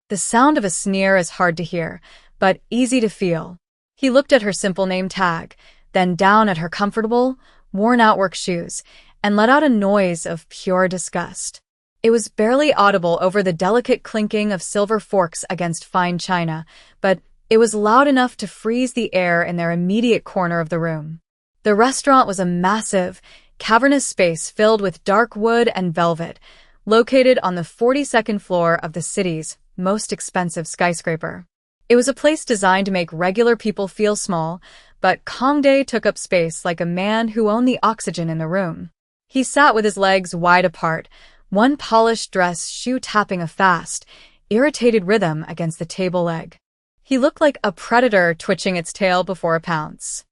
The sound of a sneer is hard to hear, but easy to feel. He looked at her simple name tag, then down at her comfortable, worn-out work shoes, and let out a noise of pure disgust. It was barely audible over the delicate clinking of silver forks against fine china, but it was loud enough to freeze the air in their immediate corner of the room. The restaurant was a massive, cavernous space filled with dark wood and velvet, located on the 42nd floor of the city's most expensive skyscraper. It was a place designed to make regular people feel small, but Kangdae took up space like a man who owned the oxygen in the room. He sat with his legs wide apart, one polished dress shoe tapping a fast, irritated rhythm against the table leg. He looked like a predator twitching its tail before a pounce.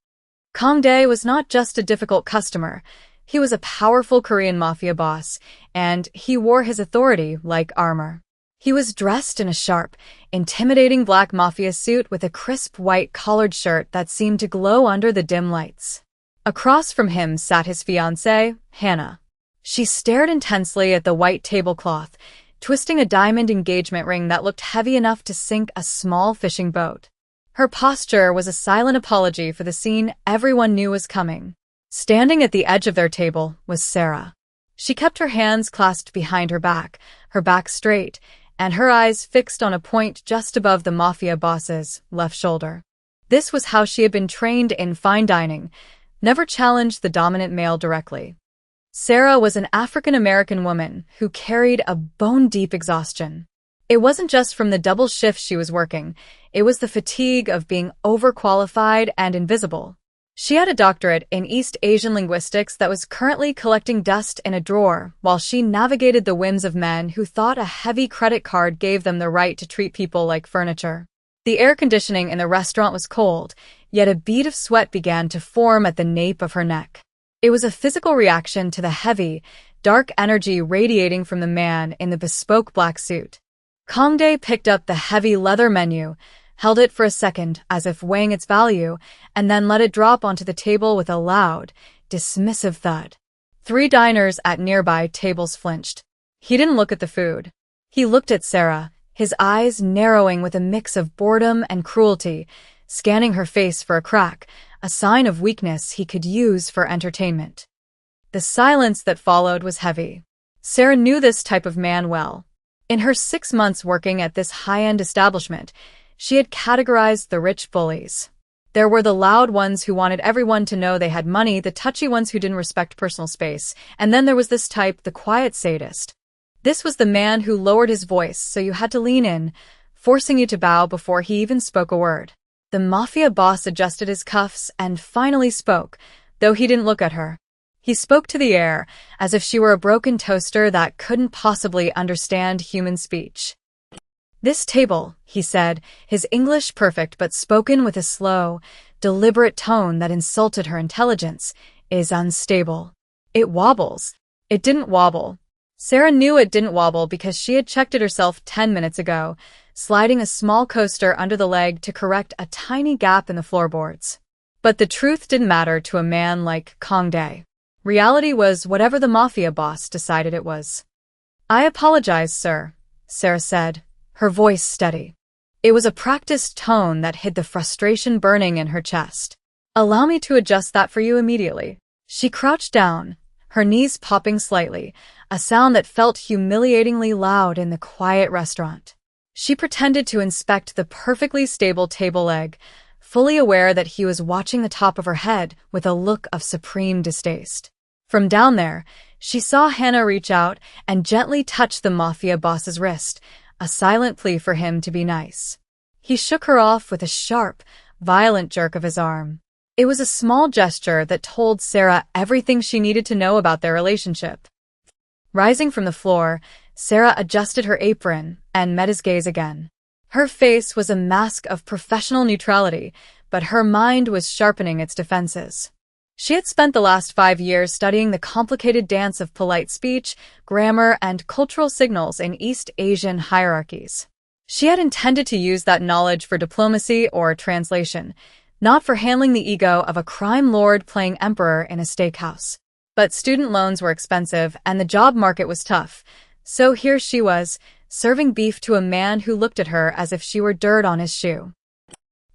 Kangdae was not just a difficult customer. He was a powerful Korean mafia boss, and he wore his authority like armor. He was dressed in a sharp, intimidating black mafia suit with a crisp white collared shirt that seemed to glow under the dim lights. Across from him sat his fiancée, Hannah. She stared intensely at the white tablecloth, twisting a diamond engagement ring that looked heavy enough to sink a small fishing boat. Her posture was a silent apology for the scene everyone knew was coming. Standing at the edge of their table was Sarah. She kept her hands clasped behind her back straight, and her eyes fixed on a point just above the mafia boss's left shoulder. This was how she had been trained in fine dining, never challenged the dominant male directly. Sarah was an African-American woman who carried a bone-deep exhaustion. It wasn't just from the double shifts she was working, it was the fatigue of being overqualified and invisible. She had a doctorate in East Asian linguistics that was currently collecting dust in a drawer while she navigated the whims of men who thought a heavy credit card gave them the right to treat people like furniture. The air conditioning in the restaurant was cold, yet a bead of sweat began to form at the nape of her neck. It was a physical reaction to the heavy, dark energy radiating from the man in the bespoke black suit. Kangdae picked up the heavy leather menu, held it for a second as if weighing its value, and then let it drop onto the table with a loud, dismissive thud. 3 diners at nearby tables flinched. He didn't look at the food. He looked at Sarah, his eyes narrowing with a mix of boredom and cruelty, scanning her face for a crack, a sign of weakness he could use for entertainment. The silence that followed was heavy. Sarah knew this type of man well. In her 6 months working at this high-end establishment, she had categorized the rich bullies. There were the loud ones who wanted everyone to know they had money, the touchy ones who didn't respect personal space, and then there was this type, the quiet sadist. This was the man who lowered his voice so you had to lean in, forcing you to bow before he even spoke a word. The mafia boss adjusted his cuffs and finally spoke, though he didn't look at her. He spoke to the air, as if she were a broken toaster that couldn't possibly understand human speech. "This table," he said, his English perfect but spoken with a slow, deliberate tone that insulted her intelligence, "is unstable. It wobbles." It didn't wobble. Sarah knew it didn't wobble because she had checked it herself 10 minutes ago, sliding a small coaster under the leg to correct a tiny gap in the floorboards. But the truth didn't matter to a man like Kangdae. Reality was whatever the mafia boss decided it was. "I apologize, sir," Sarah said, her voice steady. It was a practiced tone that hid the frustration burning in her chest. "Allow me to adjust that for you immediately." She crouched down, her knees popping slightly, a sound that felt humiliatingly loud in the quiet restaurant. She pretended to inspect the perfectly stable table leg, fully aware that he was watching the top of her head with a look of supreme distaste. From down there, she saw Hannah reach out and gently touch the mafia boss's wrist, a silent plea for him to be nice. He shook her off with a sharp, violent jerk of his arm. It was a small gesture that told Sarah everything she needed to know about their relationship. Rising from the floor, Sarah adjusted her apron and met his gaze again. Her face was a mask of professional neutrality, but her mind was sharpening its defenses. She had spent the last 5 years studying the complicated dance of polite speech, grammar, and cultural signals in East Asian hierarchies. She had intended to use that knowledge for diplomacy or translation, not for handling the ego of a crime lord playing emperor in a steakhouse. But student loans were expensive and the job market was tough, so here she was, serving beef to a man who looked at her as if she were dirt on his shoe.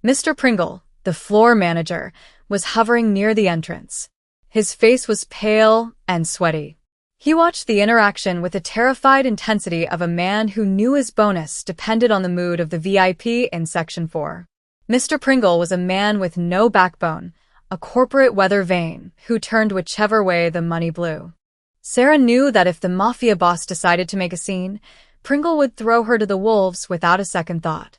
Mr. Pringle, the floor manager, was hovering near the entrance. His face was pale and sweaty. He watched the interaction with the terrified intensity of a man who knew his bonus depended on the mood of the VIP in Section 4. Mr. Pringle was a man with no backbone, a corporate weather vane, who turned whichever way the money blew. Sarah knew that if the Mafia boss decided to make a scene, Pringle would throw her to the wolves without a second thought.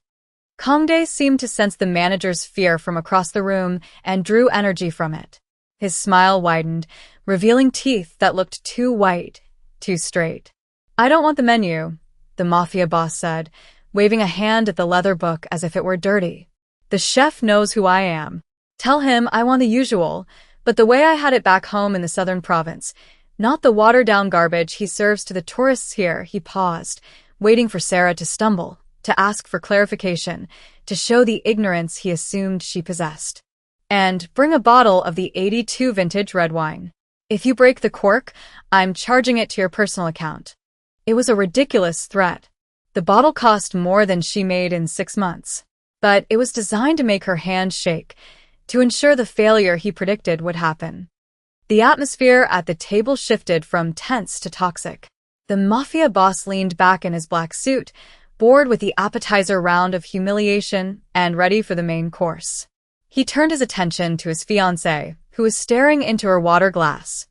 Kongdae seemed to sense the manager's fear from across the room and drew energy from it. His smile widened, revealing teeth that looked too white, too straight. "I don't want the menu," the Mafia boss said, waving a hand at the leather book as if it were dirty. "The chef knows who I am. Tell him I want the usual, but the way I had it back home in the southern province, not the watered-down garbage he serves to the tourists here." He paused, waiting for Sarah to stumble, to ask for clarification, to show the ignorance he assumed she possessed. "And bring a bottle of the '82 vintage red wine. If you break the cork, I'm charging it to your personal account." It was a ridiculous threat. The bottle cost more than she made in 6 months. But it was designed to make her hands shake, to ensure the failure he predicted would happen. The atmosphere at the table shifted from tense to toxic. The Mafia boss leaned back in his black suit, bored with the appetizer round of humiliation and ready for the main course. He turned his attention to his fiancée, who was staring into her water glass.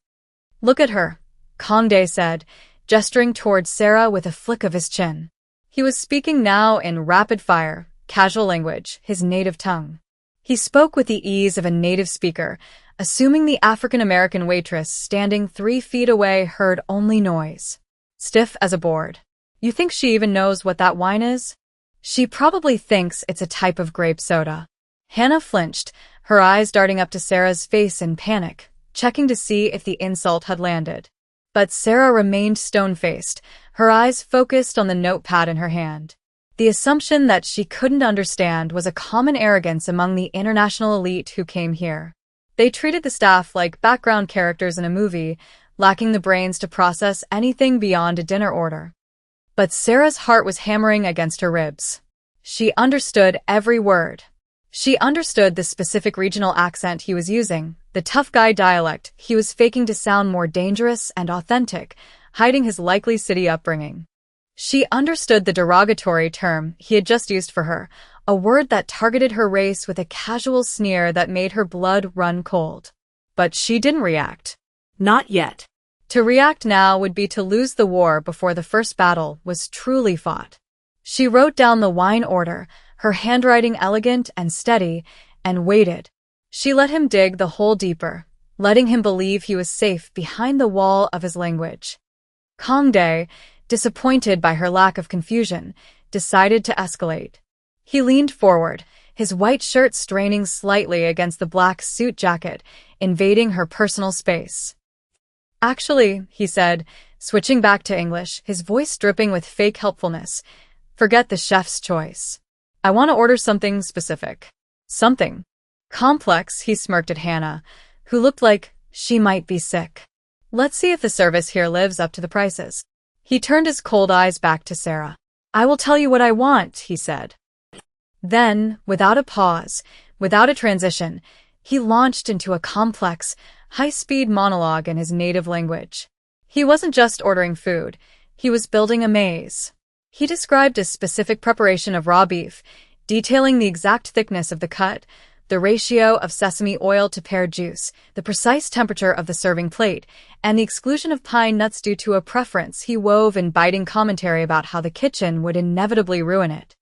"Look at her," Kongdae said, gesturing towards Sarah with a flick of his chin. He was speaking now in rapid-fire, casual language, his native tongue. He spoke with the ease of a native speaker, assuming the African-American waitress standing 3 feet away heard only noise. Stiff as a board. "You think she even knows what that wine is?" "She probably thinks it's a type of grape soda." Hannah flinched, her eyes darting up to Sarah's face in panic, checking to see if the insult had landed. But Sarah remained stone-faced, her eyes focused on the notepad in her hand. The assumption that she couldn't understand was a common arrogance among the international elite who came here. They treated the staff like background characters in a movie, lacking the brains to process anything beyond a dinner order. But Sarah's heart was hammering against her ribs. She understood every word. She understood the specific regional accent he was using, the tough guy dialect he was faking to sound more dangerous and authentic, hiding his likely city upbringing. She understood the derogatory term he had just used for her, a word that targeted her race with a casual sneer that made her blood run cold. But she didn't react. Not yet. To react now would be to lose the war before the first battle was truly fought. She wrote down the wine order, her handwriting elegant and steady, and waited. She let him dig the hole deeper, letting him believe he was safe behind the wall of his language. Kongdae, disappointed by her lack of confusion, decided to escalate. He leaned forward, his white shirt straining slightly against the black suit jacket, invading her personal space. "Actually," he said, switching back to English, his voice dripping with fake helpfulness, "forget the chef's choice. I want to order something specific. Something complex." He smirked at Hannah, who looked like she might be sick. "Let's see if the service here lives up to the prices." He turned his cold eyes back to Sarah. "I will tell you what I want," he said. Then, without a pause, without a transition, he launched into a complex, high-speed monologue in his native language. He wasn't just ordering food, he was building a maze. He described a specific preparation of raw beef, detailing the exact thickness of the cut, the ratio of sesame oil to pear juice, the precise temperature of the serving plate, and the exclusion of pine nuts due to a preference he wove in biting commentary about how the kitchen would inevitably ruin it.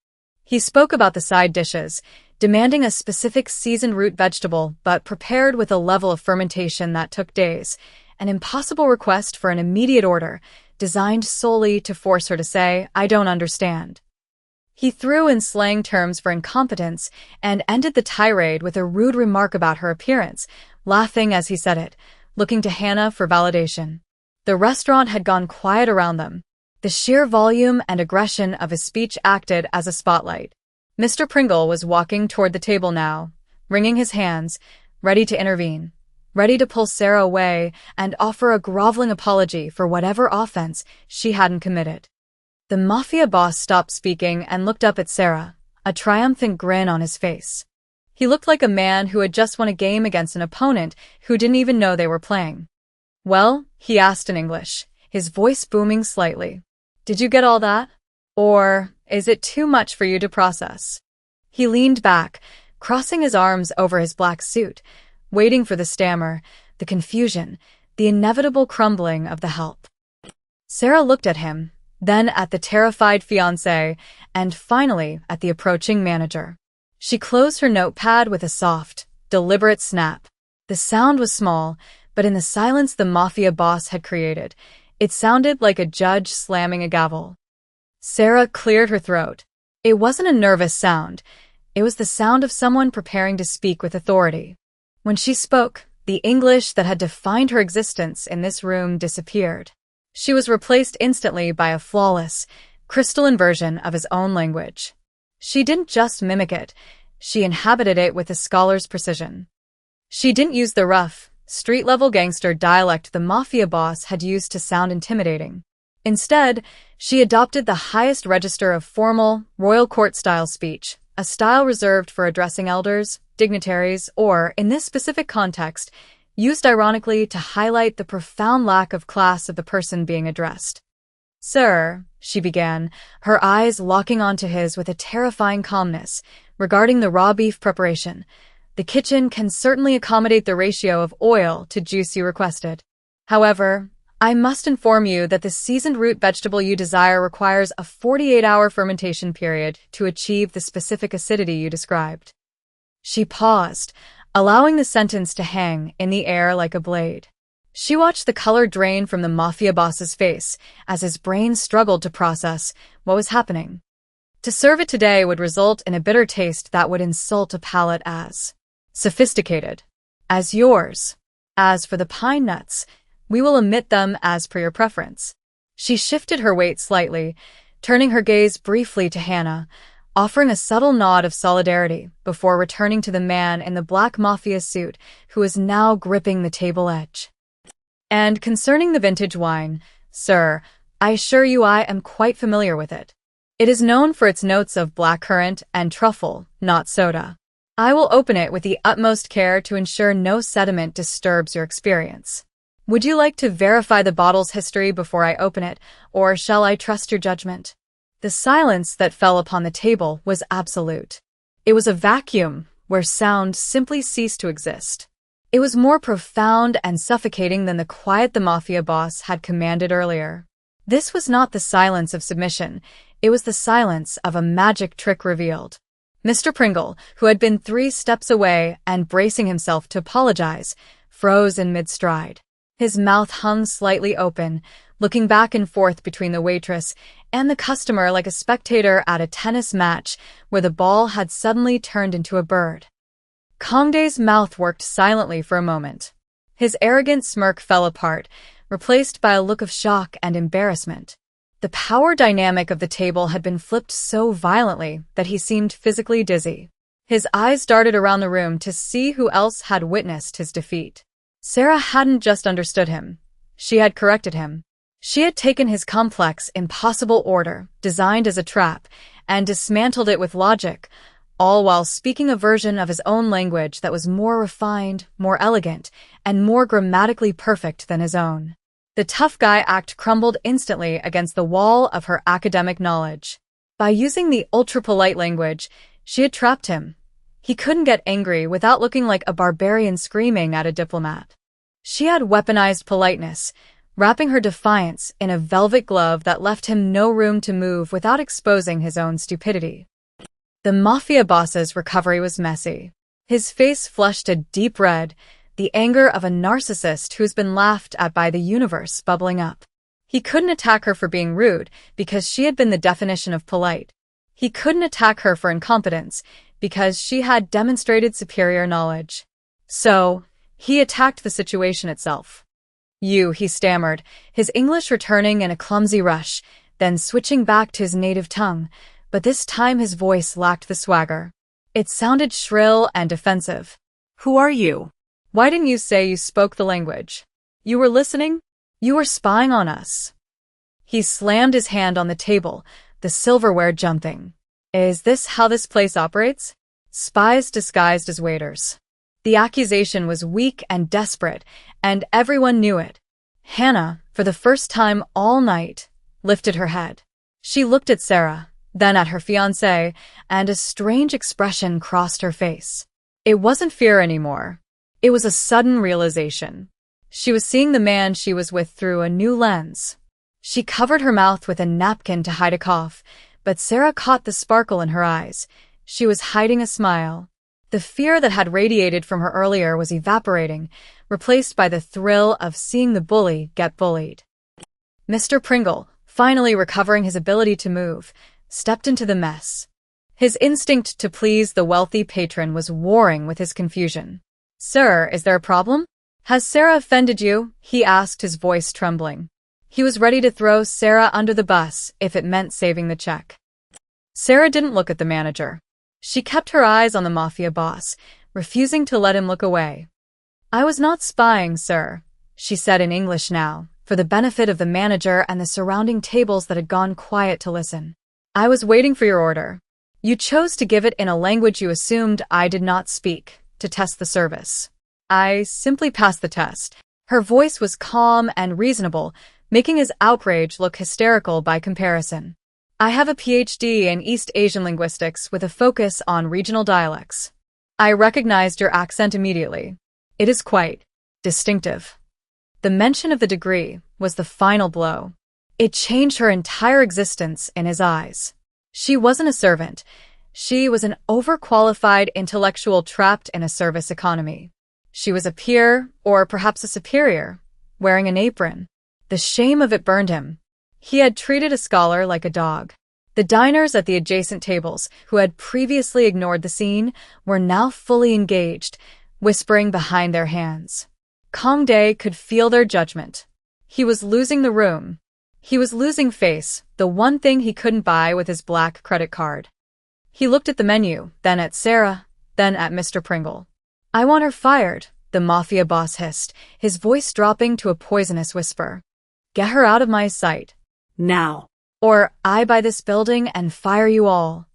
He spoke about the side dishes, demanding a specific seasoned root vegetable but prepared with a level of fermentation that took days, an impossible request for an immediate order, designed solely to force her to say, "I don't understand." He threw in slang terms for incompetence and ended the tirade with a rude remark about her appearance, laughing as he said it, looking to Hannah for validation. The restaurant had gone quiet around them. The sheer volume and aggression of his speech acted as a spotlight. Mr. Pringle was walking toward the table now, wringing his hands, ready to intervene, ready to pull Sarah away and offer a groveling apology for whatever offense she hadn't committed. The Mafia boss stopped speaking and looked up at Sarah, a triumphant grin on his face. He looked like a man who had just won a game against an opponent who didn't even know they were playing. "Well?" he asked in English, his voice booming slightly. "Did you get all that? Or is it too much for you to process?" He leaned back, crossing his arms over his black suit, waiting for the stammer, the confusion, the inevitable crumbling of the help. Sarah looked at him, then at the terrified fiancé, and finally at the approaching manager. She closed her notepad with a soft, deliberate snap. The sound was small, but in the silence the Mafia boss had created, it sounded like a judge slamming a gavel. Sarah cleared her throat. It wasn't a nervous sound. It was the sound of someone preparing to speak with authority. When she spoke, the English that had defined her existence in this room disappeared. She was replaced instantly by a flawless, crystalline version of his own language. She didn't just mimic it, she inhabited it with a scholar's precision. She didn't use the rough, street-level gangster dialect the Mafia boss had used to sound intimidating. Instead, she adopted the highest register of formal, royal court-style speech, a style reserved for addressing elders, dignitaries, or, in this specific context, used ironically to highlight the profound lack of class of the person being addressed. "Sir," she began, her eyes locking onto his with a terrifying calmness, regarding the raw beef preparation. "The kitchen can certainly accommodate the ratio of oil to juice you requested. However, I must inform you that the seasoned root vegetable you desire requires a 48-hour fermentation period to achieve the specific acidity you described." She paused, allowing the sentence to hang in the air like a blade. She watched the color drain from the Mafia boss's face as his brain struggled to process what was happening. To serve it today would result in a bitter taste that would insult a palate as sophisticated as yours. As for the pine nuts, we will omit them as per your preference. She shifted her weight slightly, turning her gaze briefly to Hannah, offering a subtle nod of solidarity before returning to the man in the black Mafia suit who was now gripping the table edge. "And concerning the vintage wine, sir, I assure you I am quite familiar with it. It is known for its notes of blackcurrant and truffle, not soda. I will open it with the utmost care to ensure no sediment disturbs your experience. Would you like to verify the bottle's history before I open it, or shall I trust your judgment?" The silence that fell upon the table was absolute. It was a vacuum where sound simply ceased to exist. It was more profound and suffocating than the quiet the Mafia boss had commanded earlier. This was not the silence of submission, it was the silence of a magic trick revealed. Mr. Pringle, who had been 3 steps away and bracing himself to apologize, froze in mid-stride. His mouth hung slightly open, looking back and forth between the waitress and the customer like a spectator at a tennis match where the ball had suddenly turned into a bird. Kongdae's mouth worked silently for a moment. His arrogant smirk fell apart, replaced by a look of shock and embarrassment. The power dynamic of the table had been flipped so violently that he seemed physically dizzy. His eyes darted around the room to see who else had witnessed his defeat. Sarah hadn't just understood him. She had corrected him. She had taken his complex, impossible order, designed as a trap, and dismantled it with logic, all while speaking a version of his own language that was more refined, more elegant, and more grammatically perfect than his own. The tough guy act crumbled instantly against the wall of her academic knowledge. By using the ultra-polite language, she had trapped him. He couldn't get angry without looking like a barbarian screaming at a diplomat. She had weaponized politeness, wrapping her defiance in a velvet glove that left him no room to move without exposing his own stupidity. The Mafia boss's recovery was messy. His face flushed a deep red, the anger of a narcissist who's been laughed at by the universe bubbling up. He couldn't attack her for being rude because she had been the definition of polite. He couldn't attack her for incompetence because she had demonstrated superior knowledge. So, he attacked the situation itself. "You," he stammered, his English returning in a clumsy rush, then switching back to his native tongue, but this time his voice lacked the swagger. It sounded shrill and defensive. "Who are you? Why didn't you say you spoke the language? You were listening? You were spying on us." He slammed his hand on the table, the silverware jumping. Is this how this place operates? Spies disguised as waiters. The accusation was weak and desperate, and everyone knew it. Hannah, for the first time all night, lifted her head. She looked at Sarah, then at her fiancé, and a strange expression crossed her face. It wasn't fear anymore. It was a sudden realization. She was seeing the man she was with through a new lens. She covered her mouth with a napkin to hide a cough, but Sarah caught the sparkle in her eyes. She was hiding a smile. The fear that had radiated from her earlier was evaporating, replaced by the thrill of seeing the bully get bullied. Mr. Pringle, finally recovering his ability to move, stepped into the mess. His instinct to please the wealthy patron was warring with his confusion. "Sir, is there a problem? Has Sarah offended you?" he asked, his voice trembling. He was ready to throw Sarah under the bus if it meant saving the check. Sarah didn't look at the manager. She kept her eyes on the Mafia boss, refusing to let him look away. "I was not spying, sir," she said in English now, for the benefit of the manager and the surrounding tables that had gone quiet to listen. "I was waiting for your order. You chose to give it in a language you assumed I did not speak, to test the service. I simply passed the test." Her voice was calm and reasonable, making his outrage look hysterical by comparison. "I have a PhD in East Asian linguistics with a focus on regional dialects. I recognized your accent immediately. It is quite distinctive." The mention of the degree was the final blow. It changed her entire existence in his eyes. She wasn't a servant. She was an overqualified intellectual trapped in a service economy. She was a peer, or perhaps a superior, wearing an apron. The shame of it burned him. He had treated a scholar like a dog. The diners at the adjacent tables, who had previously ignored the scene, were now fully engaged, whispering behind their hands. Kong Dae could feel their judgment. He was losing the room. He was losing face, the one thing he couldn't buy with his black credit card. He looked at the menu, then at Sarah, then at Mr. Pringle. "I want her fired," the Mafia boss hissed, his voice dropping to a poisonous whisper. "Get her out of my sight. Now. Or I buy this building and fire you all."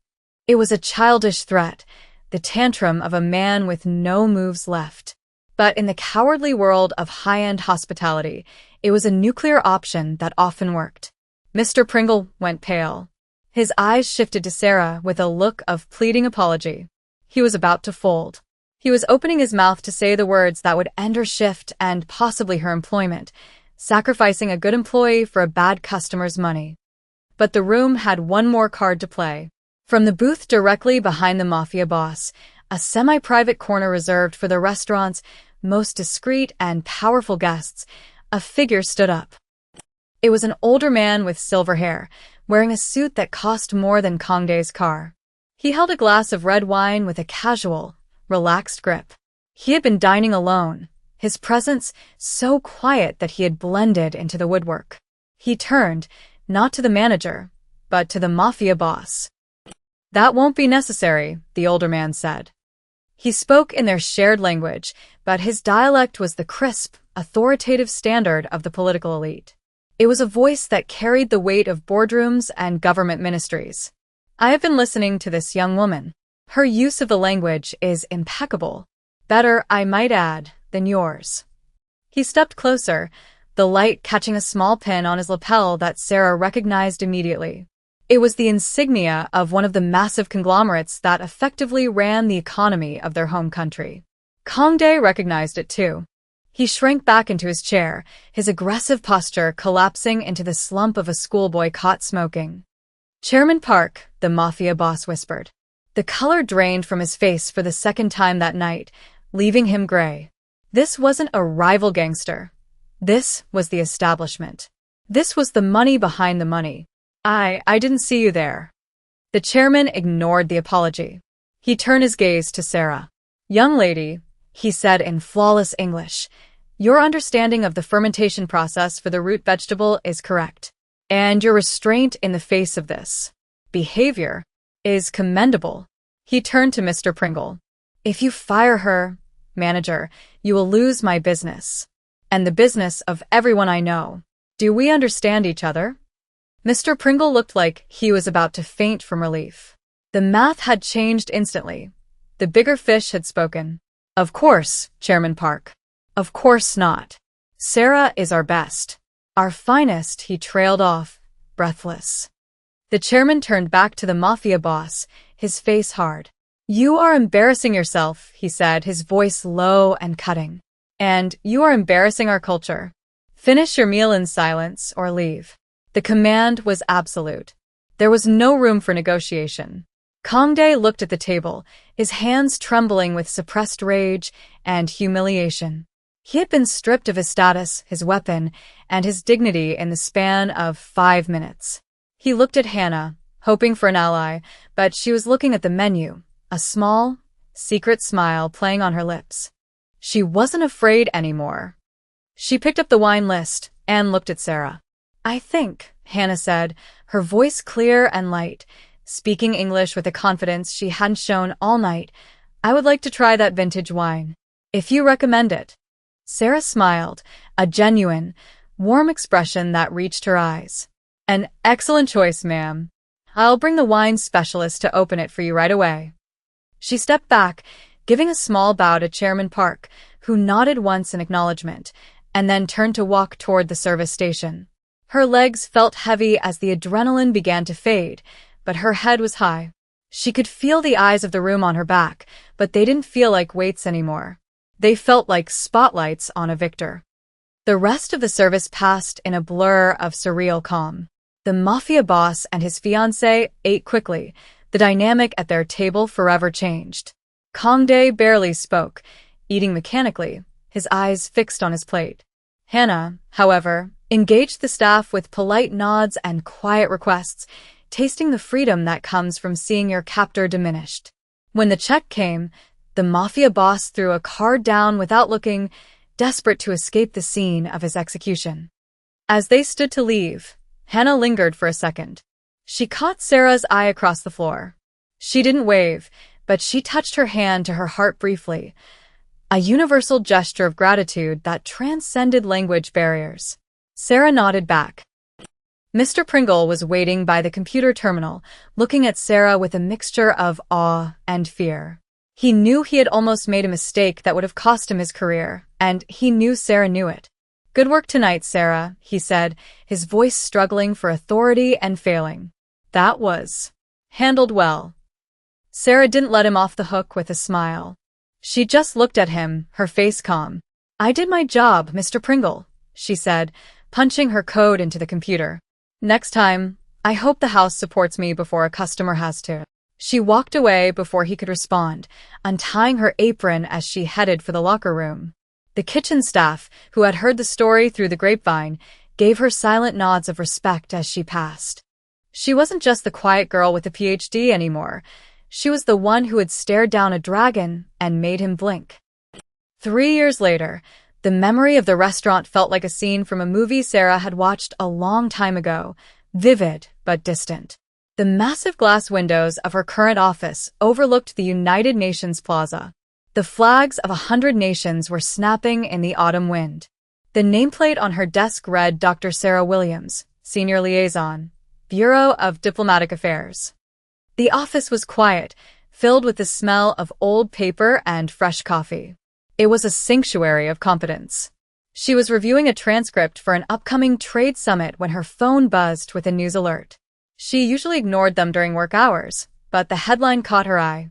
It was a childish threat, the tantrum of a man with no moves left. But in the cowardly world of high-end hospitality, it was a nuclear option that often worked. Mr. Pringle went pale. His eyes shifted to Sarah with a look of pleading apology. He was about to fold. He was opening his mouth to say the words that would end her shift and possibly her employment, sacrificing a good employee for a bad customer's money. But the room had one more card to play. From the booth directly behind the Mafia boss, a semi-private corner reserved for the restaurant's most discreet and powerful guests, a figure stood up. It was an older man with silver hair, wearing a suit that cost more than Kong Dae's car. He held a glass of red wine with a casual, relaxed grip. He had been dining alone, his presence so quiet that he had blended into the woodwork. He turned, not to the manager, but to the Mafia boss. "That won't be necessary," the older man said. He spoke in their shared language, but his dialect was the crisp, authoritative standard of the political elite. It was a voice that carried the weight of boardrooms and government ministries. "I have been listening to this young woman. Her use of the language is impeccable. Better, I might add, than yours." He stepped closer, the light catching a small pin on his lapel that Sarah recognized immediately. It was the insignia of one of the massive conglomerates that effectively ran the economy of their home country. Kong Dae recognized it too. He shrank back into his chair, his aggressive posture collapsing into the slump of a schoolboy caught smoking. "Chairman Park," the Mafia boss whispered. The color drained from his face for the second time that night, leaving him gray. This wasn't a rival gangster. This was the establishment. This was the money behind the money. I didn't see you there." The chairman ignored the apology. He turned his gaze to Sarah. "Young lady," he said in flawless English, "your understanding of the fermentation process for the root vegetable is correct. And your restraint in the face of this behavior is commendable." He turned to Mr. Pringle. "If you fire her, manager, you will lose my business. And the business of everyone I know. Do we understand each other?" Mr. Pringle looked like he was about to faint from relief. The math had changed instantly. The bigger fish had spoken. Of course, Chairman Park. Of course not. Sarah is our best. Our finest, he trailed off, breathless. The chairman turned back to the Mafia boss, his face hard. You are embarrassing yourself, he said, his voice low and cutting. And you are embarrassing our culture. Finish your meal in silence or leave. The command was absolute. There was no room for negotiation. Kangdae looked at the table, his hands trembling with suppressed rage and humiliation. He had been stripped of his status, his weapon, and his dignity in the span of 5 minutes. He looked at Hannah, hoping for an ally, but she was looking at the menu, a small, secret smile playing on her lips. She wasn't afraid anymore. She picked up the wine list and looked at Sarah. I think, Hannah said, her voice clear and light, speaking English with a confidence she hadn't shown all night, I would like to try that vintage wine. If you recommend it. Sarah smiled, a genuine, warm expression that reached her eyes. An excellent choice, ma'am. I'll bring the wine specialist to open it for you right away. She stepped back, giving a small bow to Chairman Park, who nodded once in acknowledgement, and then turned to walk toward the service station. Her legs felt heavy as the adrenaline began to fade, but her head was high. She could feel the eyes of the room on her back, but they didn't feel like weights anymore. They felt like spotlights on a victor. The rest of the service passed in a blur of surreal calm. The Mafia boss and his fiancée ate quickly. The dynamic at their table forever changed. Kangdae barely spoke, eating mechanically, his eyes fixed on his plate. Hannah, however, engaged the staff with polite nods and quiet requests, tasting the freedom that comes from seeing your captor diminished. When the check came, the Mafia boss threw a card down without looking, desperate to escape the scene of his execution. As they stood to leave, Hannah lingered for a second. She caught Sarah's eye across the floor. She didn't wave, but she touched her hand to her heart briefly, a universal gesture of gratitude that transcended language barriers. Sarah nodded back. Mr. Pringle was waiting by the computer terminal, looking at Sarah with a mixture of awe and fear. He knew he had almost made a mistake that would have cost him his career, and he knew Sarah knew it. Good work tonight, Sarah, he said, his voice struggling for authority and failing. That was handled well. Sarah didn't let him off the hook with a smile. She just looked at him, her face calm. I did my job, Mr. Pringle, she said, punching her code into the computer. Next time, I hope the house supports me before a customer has to. She walked away before he could respond, untying her apron as she headed for the locker room. The kitchen staff, who had heard the story through the grapevine, gave her silent nods of respect as she passed. She wasn't just the quiet girl with a PhD anymore. She was the one who had stared down a dragon and made him blink. 3 years later, the memory of the restaurant felt like a scene from a movie Sarah had watched a long time ago, vivid but distant. The massive glass windows of her current office overlooked the United Nations Plaza. The flags of 100 nations were snapping in the autumn wind. The nameplate on her desk read Dr. Sarah Williams, Senior Liaison, Bureau of Diplomatic Affairs. The office was quiet, filled with the smell of old paper and fresh coffee. It was a sanctuary of competence. She was reviewing a transcript for an upcoming trade summit when her phone buzzed with a news alert. She usually ignored them during work hours, but the headline caught her eye.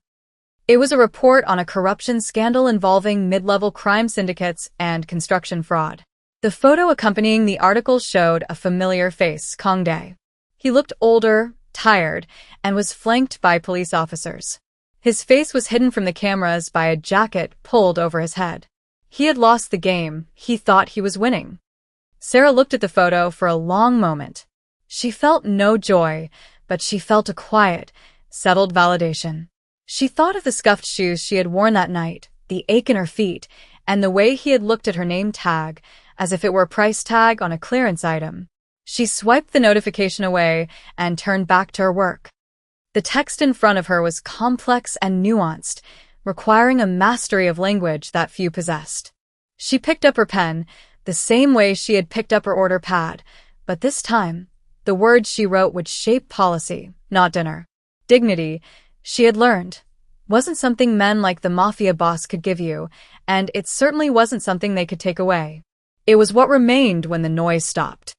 It was a report on a corruption scandal involving mid-level crime syndicates and construction fraud. The photo accompanying the article showed a familiar face, Kangdae. He looked older, tired, and was flanked by police officers. His face was hidden from the cameras by a jacket pulled over his head. He had lost the game. He thought he was winning. Sarah looked at the photo for a long moment. She felt no joy, but she felt a quiet, settled validation. She thought of the scuffed shoes she had worn that night, the ache in her feet, and the way he had looked at her name tag, as if it were a price tag on a clearance item. She swiped the notification away and turned back to her work. The text in front of her was complex and nuanced, requiring a mastery of language that few possessed. She picked up her pen, the same way she had picked up her order pad, but this time, The words she wrote would shape policy, not dinner. Dignity, she had learned, wasn't something men like the Mafia boss could give you, and it certainly wasn't something they could take away. It was what remained when the noise stopped.